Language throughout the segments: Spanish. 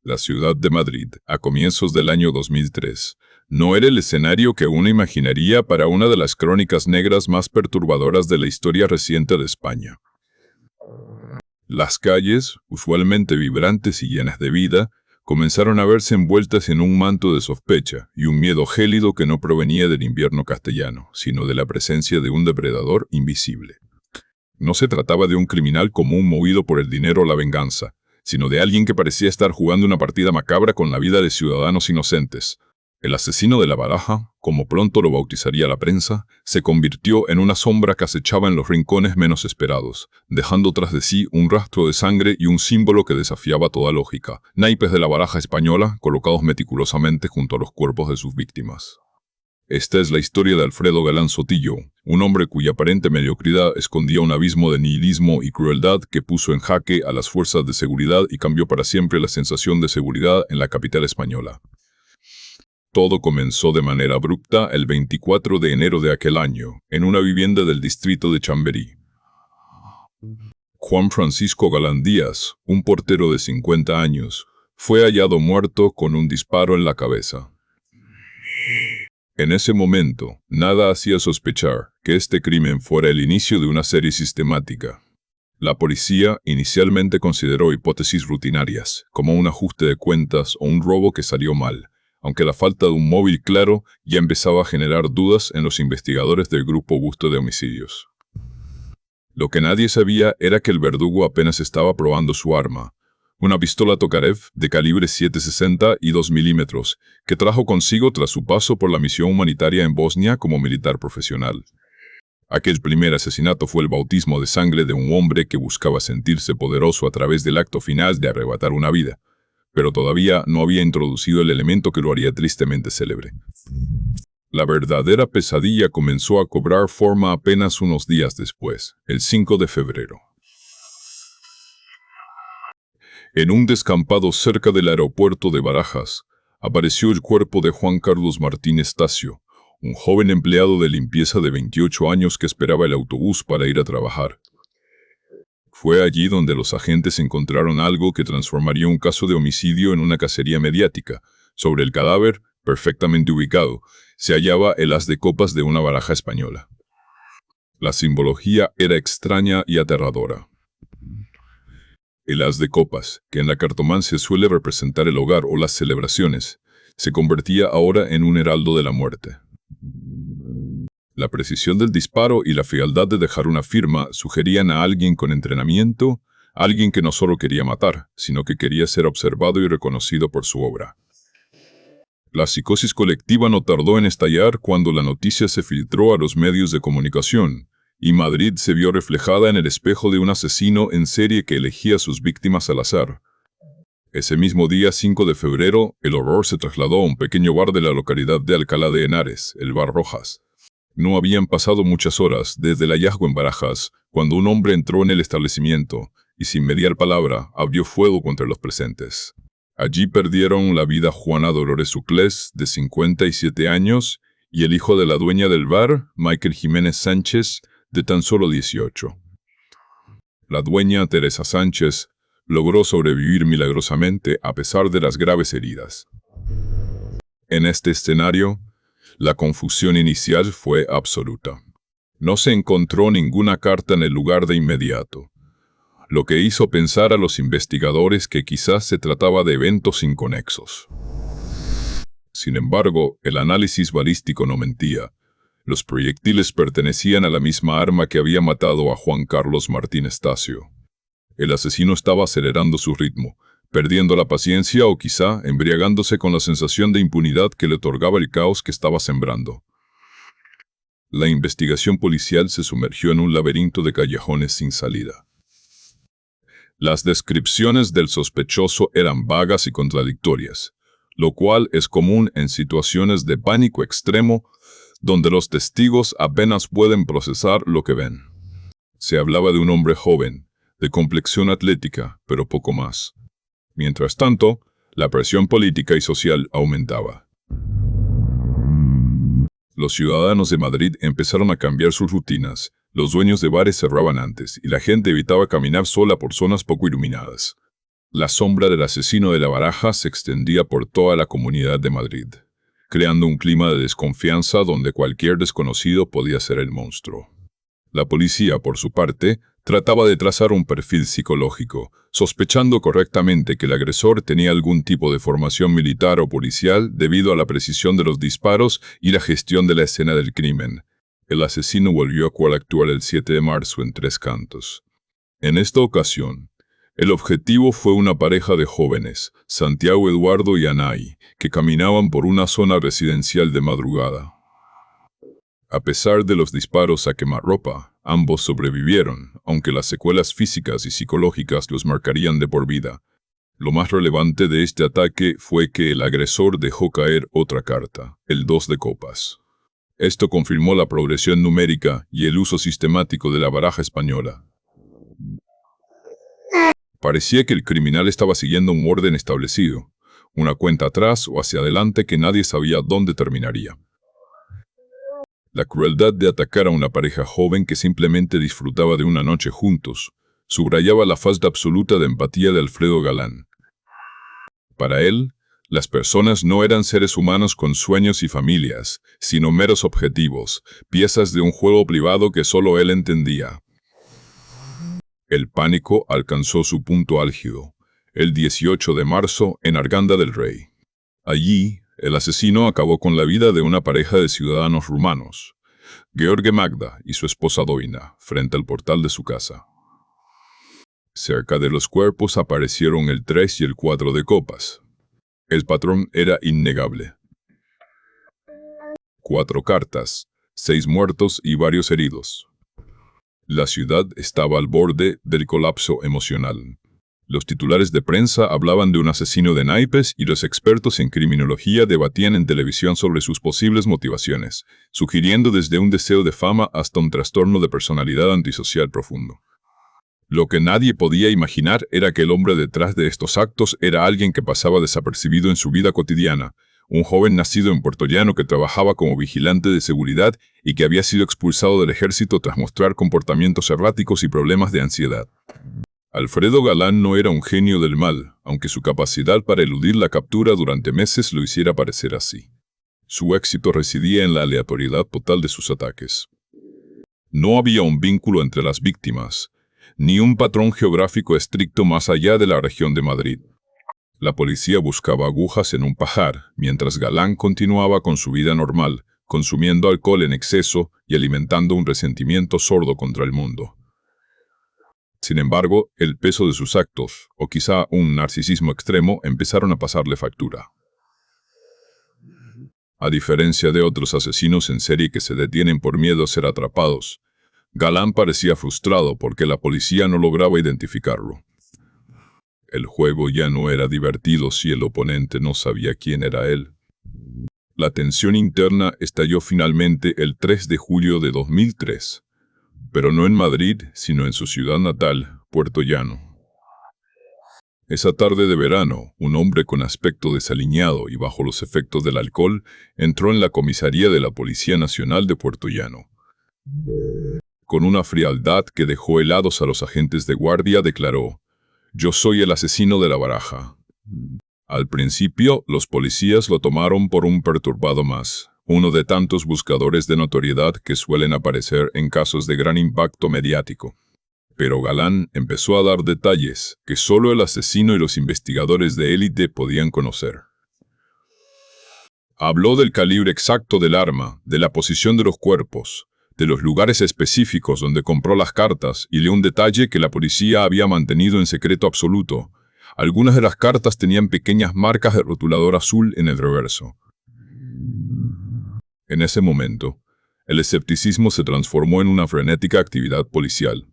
La ciudad de Madrid, a comienzos del año 2003, no era el escenario que uno imaginaría para una de las crónicas negras más perturbadoras de la historia reciente de España. Las calles, usualmente vibrantes y llenas de vida, comenzaron a verse envueltas en un manto de sospecha y un miedo gélido que no provenía del invierno castellano, sino de la presencia de un depredador invisible. No se trataba de un criminal común movido por el dinero o la venganza, sino de alguien que parecía estar jugando una partida macabra con la vida de ciudadanos inocentes. El asesino de la Baraja, como pronto lo bautizaría la prensa, se convirtió en una sombra que acechaba en los rincones menos esperados, dejando tras de sí un rastro de sangre y un símbolo que desafiaba toda lógica: naipes de la baraja española colocados meticulosamente junto a los cuerpos de sus víctimas. Esta es la historia de Alfredo Galán Sotillo, un hombre cuya aparente mediocridad escondía un abismo de nihilismo y crueldad que puso en jaque a las fuerzas de seguridad y cambió para siempre la sensación de seguridad en la capital española. Todo comenzó de manera abrupta el 24 de enero de aquel año, en una vivienda del distrito de Chamberí. Juan Francisco Galán Díaz, un portero de 50 años, fue hallado muerto con un disparo en la cabeza. En ese momento, nada hacía sospechar que este crimen fuera el inicio de una serie sistemática. La policía inicialmente consideró hipótesis rutinarias, como un ajuste de cuentas o un robo que salió mal, aunque la falta de un móvil claro ya empezaba a generar dudas en los investigadores del Grupo Busto de Homicidios. Lo que nadie sabía era que el verdugo apenas estaba probando su arma, una pistola Tokarev de calibre .760 y 2 milímetros, que trajo consigo tras su paso por la misión humanitaria en Bosnia como militar profesional. Aquel primer asesinato fue el bautismo de sangre de un hombre que buscaba sentirse poderoso a través del acto final de arrebatar una vida, pero todavía no había introducido el elemento que lo haría tristemente célebre. La verdadera pesadilla comenzó a cobrar forma apenas unos días después, el 5 de febrero. En un descampado cerca del aeropuerto de Barajas, apareció el cuerpo de Juan Carlos Martín Estacio, un joven empleado de limpieza de 28 años que esperaba el autobús para ir a trabajar. Fue allí donde los agentes encontraron algo que transformaría un caso de homicidio en una cacería mediática. Sobre el cadáver, perfectamente ubicado, se hallaba el as de copas de una baraja española. La simbología era extraña y aterradora. El as de copas, que en la cartomancia suele representar el hogar o las celebraciones, se convertía ahora en un heraldo de la muerte. La precisión del disparo y la frialdad de dejar una firma sugerían a alguien con entrenamiento, alguien que no solo quería matar, sino que quería ser observado y reconocido por su obra. La psicosis colectiva no tardó en estallar cuando la noticia se filtró a los medios de comunicación, y Madrid se vio reflejada en el espejo de un asesino en serie que elegía a sus víctimas al azar. Ese mismo día, 5 de febrero, el horror se trasladó a un pequeño bar de la localidad de Alcalá de Henares, el Bar Rojas. No habían pasado muchas horas desde el hallazgo en Barajas, cuando un hombre entró en el establecimiento y, sin mediar palabra, abrió fuego contra los presentes. Allí perdieron la vida Juana Dolores Uclés, de 57 años, y el hijo de la dueña del bar, Michael Jiménez Sánchez, de tan solo 18. La dueña, Teresa Sánchez, logró sobrevivir milagrosamente a pesar de las graves heridas. En este escenario, la confusión inicial fue absoluta. No se encontró ninguna carta en el lugar de inmediato, lo que hizo pensar a los investigadores que quizás se trataba de eventos inconexos. Sin embargo, el análisis balístico no mentía. Los proyectiles pertenecían a la misma arma que había matado a Juan Carlos Martín Estacio. El asesino estaba acelerando su ritmo, perdiendo la paciencia o quizá embriagándose con la sensación de impunidad que le otorgaba el caos que estaba sembrando. La investigación policial se sumergió en un laberinto de callejones sin salida. Las descripciones del sospechoso eran vagas y contradictorias, lo cual es común en situaciones de pánico extremo donde los testigos apenas pueden procesar lo que ven. Se hablaba de un hombre joven, de complexión atlética, pero poco más. Mientras tanto, la presión política y social aumentaba. Los ciudadanos de Madrid empezaron a cambiar sus rutinas, los dueños de bares cerraban antes y la gente evitaba caminar sola por zonas poco iluminadas. La sombra del asesino de la Baraja se extendía por toda la comunidad de Madrid, creando un clima de desconfianza donde cualquier desconocido podía ser el monstruo. La policía, por su parte, trataba de trazar un perfil psicológico, sospechando correctamente que el agresor tenía algún tipo de formación militar o policial debido a la precisión de los disparos y la gestión de la escena del crimen. El asesino volvió a actuar el 7 de marzo en Tres Cantos. En esta ocasión, el objetivo fue una pareja de jóvenes, Santiago Eduardo y Anay, que caminaban por una zona residencial de madrugada. A pesar de los disparos a quemarropa, ambos sobrevivieron, aunque las secuelas físicas y psicológicas los marcarían de por vida. Lo más relevante de este ataque fue que el agresor dejó caer otra carta, el 2 de copas. Esto confirmó la progresión numérica y el uso sistemático de la baraja española. Parecía que el criminal estaba siguiendo un orden establecido, una cuenta atrás o hacia adelante que nadie sabía dónde terminaría. La crueldad de atacar a una pareja joven que simplemente disfrutaba de una noche juntos subrayaba la falta absoluta de empatía de Alfredo Galán. Para él, las personas no eran seres humanos con sueños y familias, sino meros objetivos, piezas de un juego privado que solo él entendía. El pánico alcanzó su punto álgido, el 18 de marzo en Arganda del Rey. Allí, el asesino acabó con la vida de una pareja de ciudadanos rumanos, Gheorghe Magda y su esposa Doina, frente al portal de su casa. Cerca de los cuerpos aparecieron el 3 y el 4 de copas. El patrón era innegable. 4 cartas, 6 muertos y varios heridos. La ciudad estaba al borde del colapso emocional. Los titulares de prensa hablaban de un asesino de naipes y los expertos en criminología debatían en televisión sobre sus posibles motivaciones, sugiriendo desde un deseo de fama hasta un trastorno de personalidad antisocial profundo. Lo que nadie podía imaginar era que el hombre detrás de estos actos era alguien que pasaba desapercibido en su vida cotidiana, un joven nacido en Puerto Llano que trabajaba como vigilante de seguridad y que había sido expulsado del ejército tras mostrar comportamientos erráticos y problemas de ansiedad. Alfredo Galán no era un genio del mal, aunque su capacidad para eludir la captura durante meses lo hiciera parecer así. Su éxito residía en la aleatoriedad total de sus ataques. No había un vínculo entre las víctimas, ni un patrón geográfico estricto más allá de la región de Madrid. La policía buscaba agujas en un pajar, mientras Galán continuaba con su vida normal, consumiendo alcohol en exceso y alimentando un resentimiento sordo contra el mundo. Sin embargo, el peso de sus actos, o quizá un narcisismo extremo, empezaron a pasarle factura. A diferencia de otros asesinos en serie que se detienen por miedo a ser atrapados, Galán parecía frustrado porque la policía no lograba identificarlo. El juego ya no era divertido si el oponente no sabía quién era él. La tensión interna estalló finalmente el 3 de julio de 2003. Pero no en Madrid, sino en su ciudad natal, Puerto Llano. Esa tarde de verano, un hombre con aspecto desaliñado y bajo los efectos del alcohol entró en la comisaría de la Policía Nacional de Puerto Llano. Con una frialdad que dejó helados a los agentes de guardia, declaró: «Yo soy el asesino de la Baraja». Al principio, los policías lo tomaron por un perturbado más, uno de tantos buscadores de notoriedad que suelen aparecer en casos de gran impacto mediático. Pero Galán empezó a dar detalles que solo el asesino y los investigadores de élite podían conocer. Habló del calibre exacto del arma, de la posición de los cuerpos, de los lugares específicos donde compró las cartas y de un detalle que la policía había mantenido en secreto absoluto. Algunas de las cartas tenían pequeñas marcas de rotulador azul en el reverso. En ese momento, el escepticismo se transformó en una frenética actividad policial.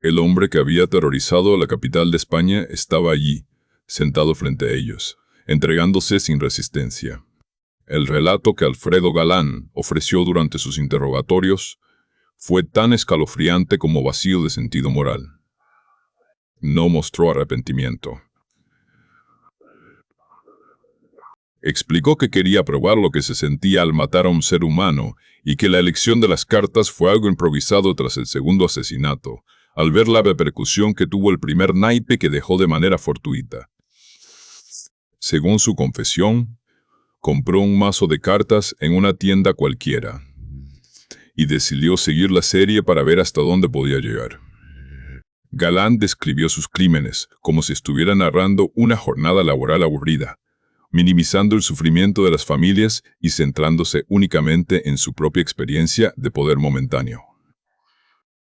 El hombre que había aterrorizado a la capital de España estaba allí, sentado frente a ellos, entregándose sin resistencia. El relato que Alfredo Galán ofreció durante sus interrogatorios fue tan escalofriante como vacío de sentido moral. No mostró arrepentimiento. Explicó que quería probar lo que se sentía al matar a un ser humano y que la elección de las cartas fue algo improvisado tras el segundo asesinato, al ver la repercusión que tuvo el primer naipe que dejó de manera fortuita. Según su confesión, compró un mazo de cartas en una tienda cualquiera y decidió seguir la serie para ver hasta dónde podía llegar. Galán describió sus crímenes como si estuviera narrando una jornada laboral aburrida, minimizando el sufrimiento de las familias y centrándose únicamente en su propia experiencia de poder momentáneo.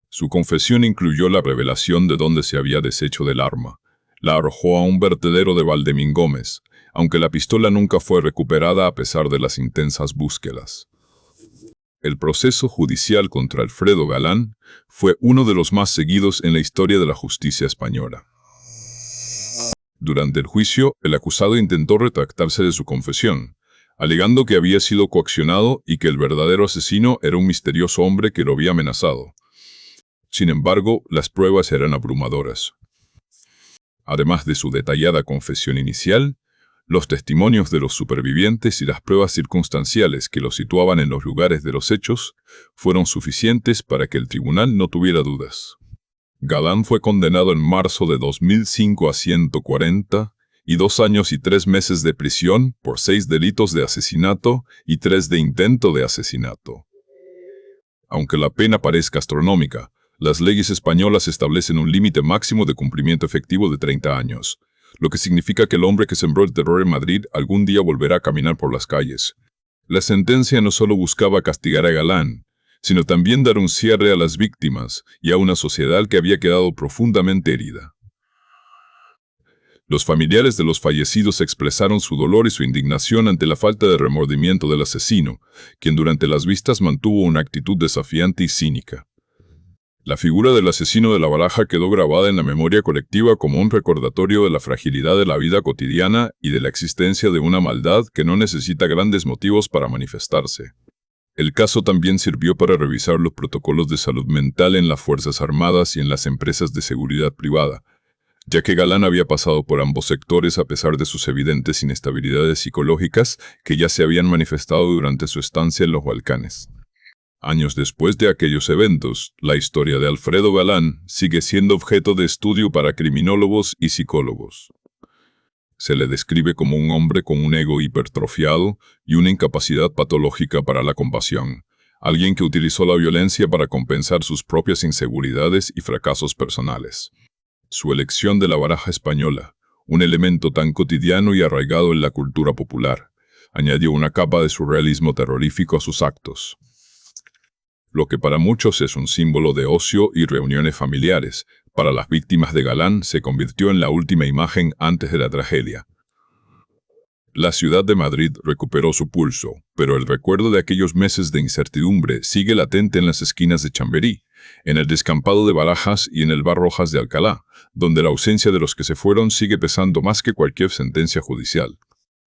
Su confesión incluyó la revelación de dónde se había deshecho del arma. La arrojó a un vertedero de Valdemín Gómez, aunque la pistola nunca fue recuperada a pesar de las intensas búsquedas. El proceso judicial contra Alfredo Galán fue uno de los más seguidos en la historia de la justicia española. Durante el juicio, el acusado intentó retractarse de su confesión, alegando que había sido coaccionado y que el verdadero asesino era un misterioso hombre que lo había amenazado. Sin embargo, las pruebas eran abrumadoras. Además de su detallada confesión inicial, los testimonios de los supervivientes y las pruebas circunstanciales que lo situaban en los lugares de los hechos fueron suficientes para que el tribunal no tuviera dudas. Galán fue condenado en marzo de 2005 a 142 años y 3 meses de prisión por 6 delitos de asesinato y 3 de intento de asesinato. Aunque la pena parezca astronómica, las leyes españolas establecen un límite máximo de cumplimiento efectivo de 30 años, lo que significa que el hombre que sembró el terror en Madrid algún día volverá a caminar por las calles. La sentencia no solo buscaba castigar a Galán, sino también dar un cierre a las víctimas y a una sociedad que había quedado profundamente herida. Los familiares de los fallecidos expresaron su dolor y su indignación ante la falta de remordimiento del asesino, quien durante las vistas mantuvo una actitud desafiante y cínica. La figura del asesino de La Baraja quedó grabada en la memoria colectiva como un recordatorio de la fragilidad de la vida cotidiana y de la existencia de una maldad que no necesita grandes motivos para manifestarse. El caso también sirvió para revisar los protocolos de salud mental en las Fuerzas Armadas y en las empresas de seguridad privada, ya que Galán había pasado por ambos sectores a pesar de sus evidentes inestabilidades psicológicas que ya se habían manifestado durante su estancia en los Balcanes. Años después de aquellos eventos, la historia de Alfredo Galán sigue siendo objeto de estudio para criminólogos y psicólogos. Se le describe como un hombre con un ego hipertrofiado y una incapacidad patológica para la compasión, alguien que utilizó la violencia para compensar sus propias inseguridades y fracasos personales. Su elección de la baraja española, un elemento tan cotidiano y arraigado en la cultura popular, añadió una capa de surrealismo terrorífico a sus actos. Lo que para muchos es un símbolo de ocio y reuniones familiares, para las víctimas de Galán se convirtió en la última imagen antes de la tragedia. La ciudad de Madrid recuperó su pulso, pero el recuerdo de aquellos meses de incertidumbre sigue latente en las esquinas de Chamberí, en el descampado de Barajas y en el Bar Rojas de Alcalá, donde la ausencia de los que se fueron sigue pesando más que cualquier sentencia judicial.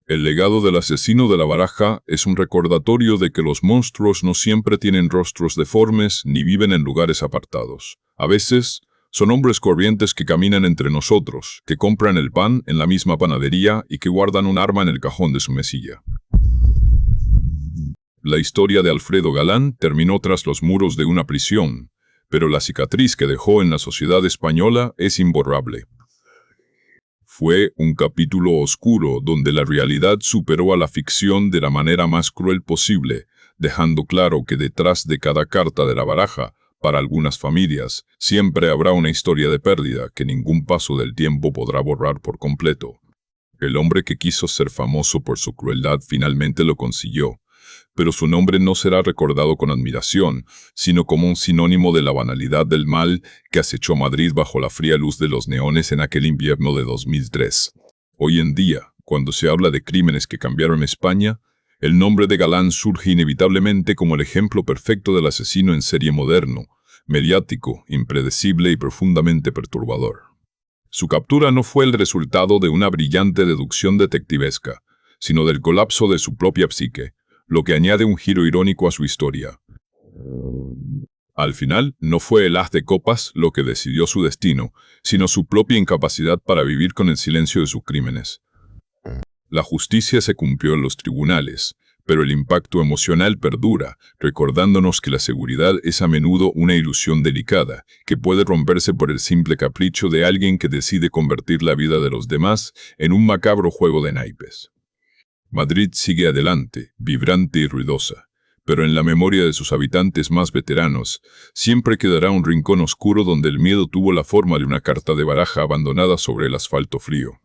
El legado del asesino de La Baraja es un recordatorio de que los monstruos no siempre tienen rostros deformes ni viven en lugares apartados. A veces, son hombres corrientes que caminan entre nosotros, que compran el pan en la misma panadería y que guardan un arma en el cajón de su mesilla. La historia de Alfredo Galán terminó tras los muros de una prisión, pero la cicatriz que dejó en la sociedad española es imborrable. Fue un capítulo oscuro donde la realidad superó a la ficción de la manera más cruel posible, dejando claro que detrás de cada carta de La Baraja, para algunas familias, siempre habrá una historia de pérdida que ningún paso del tiempo podrá borrar por completo. El hombre que quiso ser famoso por su crueldad finalmente lo consiguió, pero su nombre no será recordado con admiración, sino como un sinónimo de la banalidad del mal que acechó Madrid bajo la fría luz de los neones en aquel invierno de 2003. Hoy en día, cuando se habla de crímenes que cambiaron España, el nombre de Galán surge inevitablemente como el ejemplo perfecto del asesino en serie moderno, mediático, impredecible y profundamente perturbador. Su captura no fue el resultado de una brillante deducción detectivesca, sino del colapso de su propia psique, lo que añade un giro irónico a su historia. Al final, no fue el as de copas lo que decidió su destino, sino su propia incapacidad para vivir con el silencio de sus crímenes. La justicia se cumplió en los tribunales, pero el impacto emocional perdura, recordándonos que la seguridad es a menudo una ilusión delicada, que puede romperse por el simple capricho de alguien que decide convertir la vida de los demás en un macabro juego de naipes. Madrid sigue adelante, vibrante y ruidosa, pero en la memoria de sus habitantes más veteranos, siempre quedará un rincón oscuro donde el miedo tuvo la forma de una carta de baraja abandonada sobre el asfalto frío.